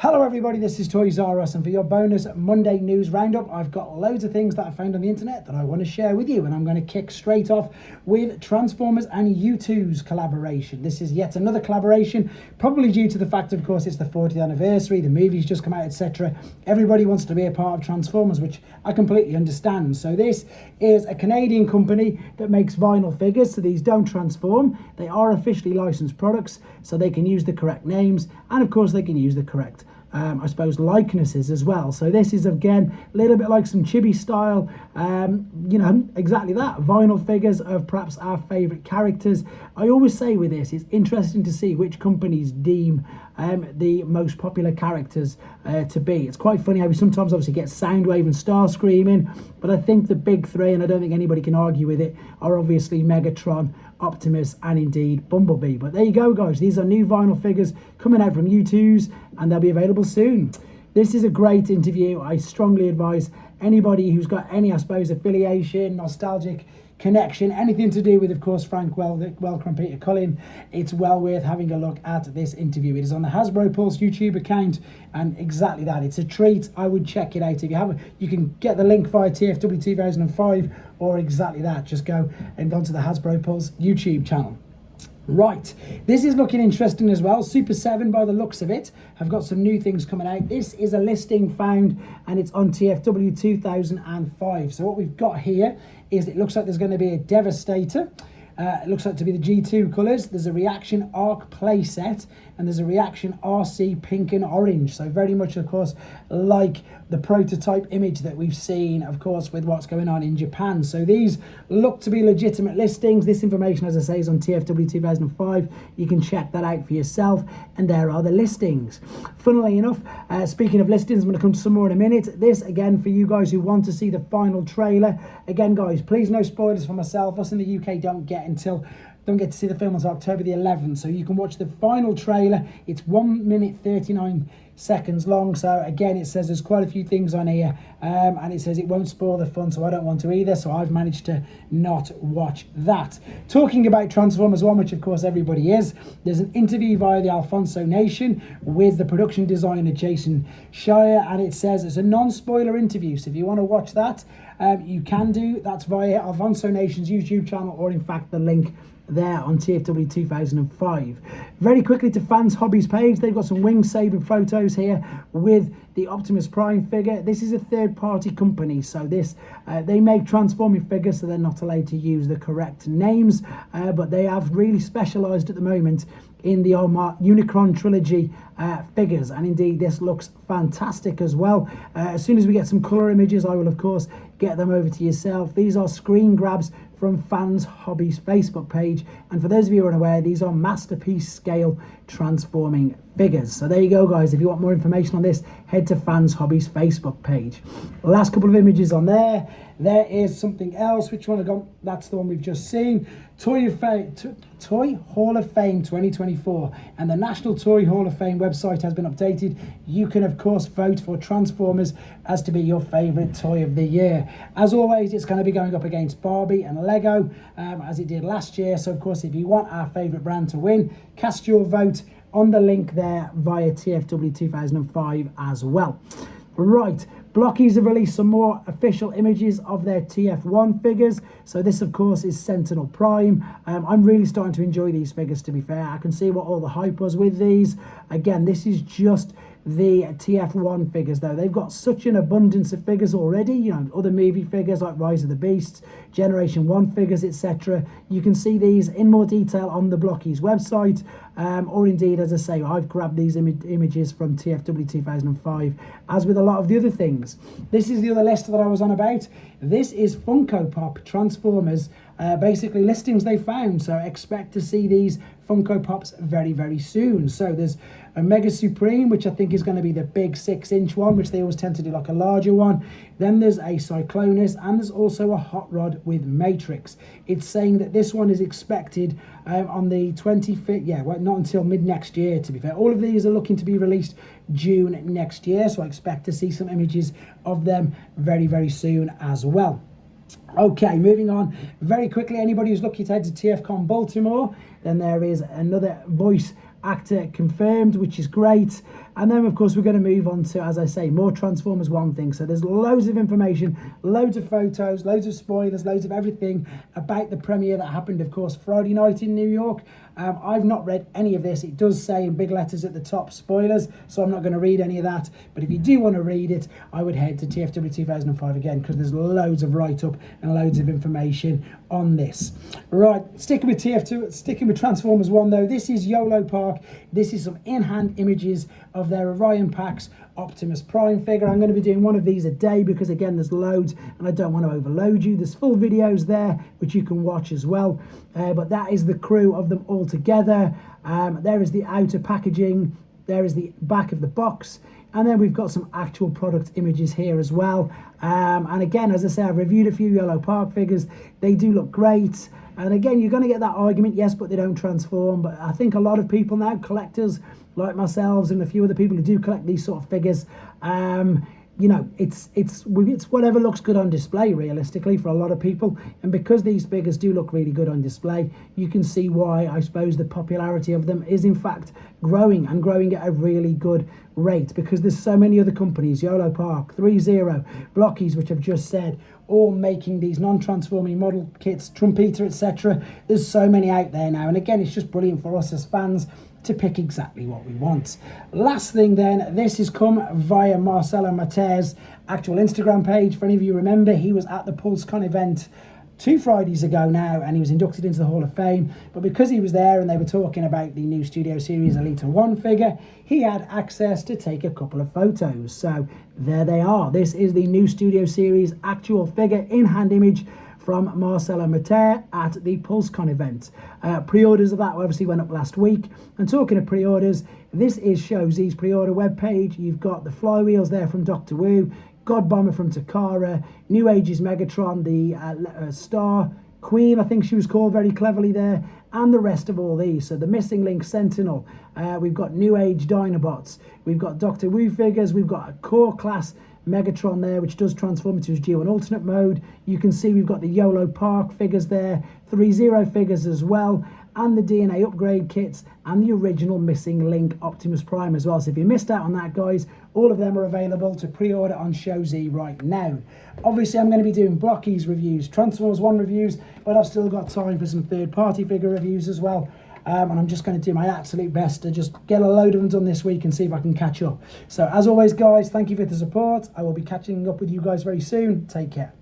Hello everybody, this is Toys R Us, and for your bonus Monday news roundup, I've got loads of things that I found on the internet that I want to share with you, and I'm going to kick straight off with Transformers and Youtooz collaboration. This is yet another collaboration, probably due to the fact, of course, it's the 40th anniversary, the movie's just come out, etc. Everybody wants to be a part of Transformers, which I completely understand. So this is a Canadian company that makes vinyl figures, so these don't transform. They are officially licensed products, so they can use the correct names, and of course they can use the correct I suppose likenesses as well. So this is again a little bit like some chibi style, exactly that, vinyl figures of perhaps our favorite characters. I always say with this, it's interesting to see which companies deem the most popular characters to be. It's quite funny how we sometimes obviously get Soundwave and Starscream, but I think the big three, and I don't think anybody can argue with it, are obviously Megatron, Optimus, and indeed Bumblebee. But there you go, guys, these are new vinyl figures coming out from Youtooz, and they'll be available soon. This is a great interview. I strongly advise anybody who's got any, I suppose, affiliation, nostalgic connection, anything to do with, of course, Frank Welker and Peter Cullen, it's well worth having a look at this interview. It is on the Hasbro Pulse YouTube account, and exactly that, it's a treat. I would check it out. If you have, you can get the link via TFW 2005, or exactly that, just go and go to the Hasbro Pulse YouTube channel. Right, this is looking interesting as well. Super 7, by the looks of it, have got some new things coming out. This is a listing found, and it's on TFW 2005. So what we've got here is, it looks like there's going to be a Devastator. It looks like to be the G2 colours. There's a Reaction Arc playset, and there's a Reaction RC pink and orange. So very much, of course, like the prototype image that we've seen, of course, with what's going on in Japan. So these look to be legitimate listings. This information, as I say, is on TFW 2005. You can check that out for yourself, and there are the listings. Funnily enough, speaking of listings, I'm going to come to some more in a minute. This, again, for you guys who want to see the final trailer. Again, guys, please no spoilers for myself. Us in the UK don't get to see the film until October the 11th, so you can watch the final trailer. It's 1 minute 39 seconds long. So again, it says there's quite a few things on here, and it says it won't spoil the fun, so I don't want to either, so I've managed to not watch that. Talking about Transformers 1, which of course everybody is, there's an interview via the Alfonso Nation with the production designer Jason Schreier, and it says it's a non-spoiler interview, so if you want to watch that, you can do. That's via Alfonso Nation's YouTube channel, or in fact the link there on TFW 2005. Very quickly to Fans Hobbies page, they've got some wing saber photos here with the Optimus Prime figure. This is a third-party company, so this they make transforming figures, so they're not allowed to use the correct names, but they have really specialized at the moment in the Unicron trilogy figures, and indeed this looks fantastic as well. As soon as we get some color images, I will of course get them over to yourself. These are screen grabs from Fans Hobbies Facebook page, and for those of you who are unaware, these are masterpiece scale transforming figures. So there you go, guys. If you want more information on this, head to Fans Hobbies Facebook page. Last couple of images on there. There is something else. Which one I got? That's the one we've just seen. Toy Hall of Fame 2024, and the National Toy Hall of Fame website has been updated. You can of course vote for Transformers as to be your favorite toy of the year. As always, it's going to be going up against Barbie and Lego, as it did last year. So of course, if you want our favorite brand to win, cast your vote on the link there via TFW 2005 as well. Right, Blokees have released some more official images of their TF1 figures. So this, of course, is Sentinel Prime. I'm really starting to enjoy these figures, to be fair. I can see what all the hype was with these. Again, this is just the TF1 figures, though. They've got such an abundance of figures already, you know, other movie figures like Rise of the Beasts, Generation 1 figures, etc. You can see these in more detail on the Blokees website, or indeed, as I say, I've grabbed these images from TFW 2005, as with a lot of the other things. This is the other list that I was on about. This is Funko Pop Transformers, basically listings they found, so expect to see these Funko Pops very, very soon. So there's a Mega Supreme, which I think is going to be the big 6-inch one, which they always tend to do like a larger one. Then there's a Cyclonus, and there's also a Hot Rod with Matrix. It's saying that this one is expected on the 25th, yeah, well, not until mid next year, to be fair. All of these are looking to be released June next year, so I expect to see some images of them very, very soon as well. Okay, moving on very quickly. Anybody who's lucky to head to Tfcon Baltimore, then there is another voice actor confirmed, which is great. And then of course we're going to move on to, as I say, more Transformers 1 things. So there's loads of information, loads of photos, loads of spoilers, loads of everything about the premiere that happened, of course, Friday night in New York. I've not read any of this. It does say in big letters at the top, spoilers, so I'm not going to read any of that. But if you do want to read it, I would head to TFW 2005 again, because there's loads of write-up and loads of information on this. Right, sticking with TF2, sticking with Transformers 1 though, this is Yolo Park. This is some in-hand images of their Orion Pax Optimus Prime figure. I'm going to be doing one of these a day because, again, there's loads and I don't want to overload you. There's full videos there which you can watch as well, but that is the crew of them all together. There is the outer packaging, there is the back of the box, and then we've got some actual product images here as well. And again, as I say, I've reviewed a few Yolo Park figures. They do look great. And again, you're going to get that argument, yes, but they don't transform. But I think a lot of people now, collectors like myself and a few other people who do collect these sort of figures, you know, it's whatever looks good on display, realistically, for a lot of people. And because these figures do look really good on display, you can see why, I suppose, the popularity of them is in fact growing, and growing at a really good rate, because there's so many other companies, Yolo Park, 3-0, Blokees, which I've just said, all making these non-transforming model kits, Trumpeter, etc. There's so many out there now, and again, it's just brilliant for us as fans to pick exactly what we want. Last thing then, this has come via Marcelo Matter's actual Instagram page. For any of you remember, he was at the Tfcon event 2 Fridays ago now, and he was inducted into the Hall of Fame. But because he was there and they were talking about the new Studio Series Elite 1 figure, he had access to take a couple of photos. So there they are. This is the new Studio Series actual figure in-hand image from Marcelo Matter at the Tfcon event. Pre-orders of that obviously went up last week. And talking of pre-orders, this is Showzi's pre-order webpage. You've got the flywheels there from Doctor Wu, God Bomber from Takara, New Age's Megatron, the Star Queen, I think she was called very cleverly there, and the rest of all these. So the Missing Link Sentinel, we've got New Age Dinobots, we've got Doctor Wu figures, we've got a core class Megatron there, which does transform into his Geo and alternate mode. You can see we've got the Yolo Park figures there, 3-0 figures as well, and the DNA upgrade kits, and the original Missing Link Optimus Prime as well. So if you missed out on that, guys, all of them are available to pre-order on Showzi right now. Obviously, I'm going to be doing Blokees reviews, Transformers 1 reviews, but I've still got time for some third-party figure reviews as well. And I'm just going to do my absolute best to just get a load of them done this week and see if I can catch up. So as always, guys, thank you for the support. I will be catching up with you guys very soon. Take care.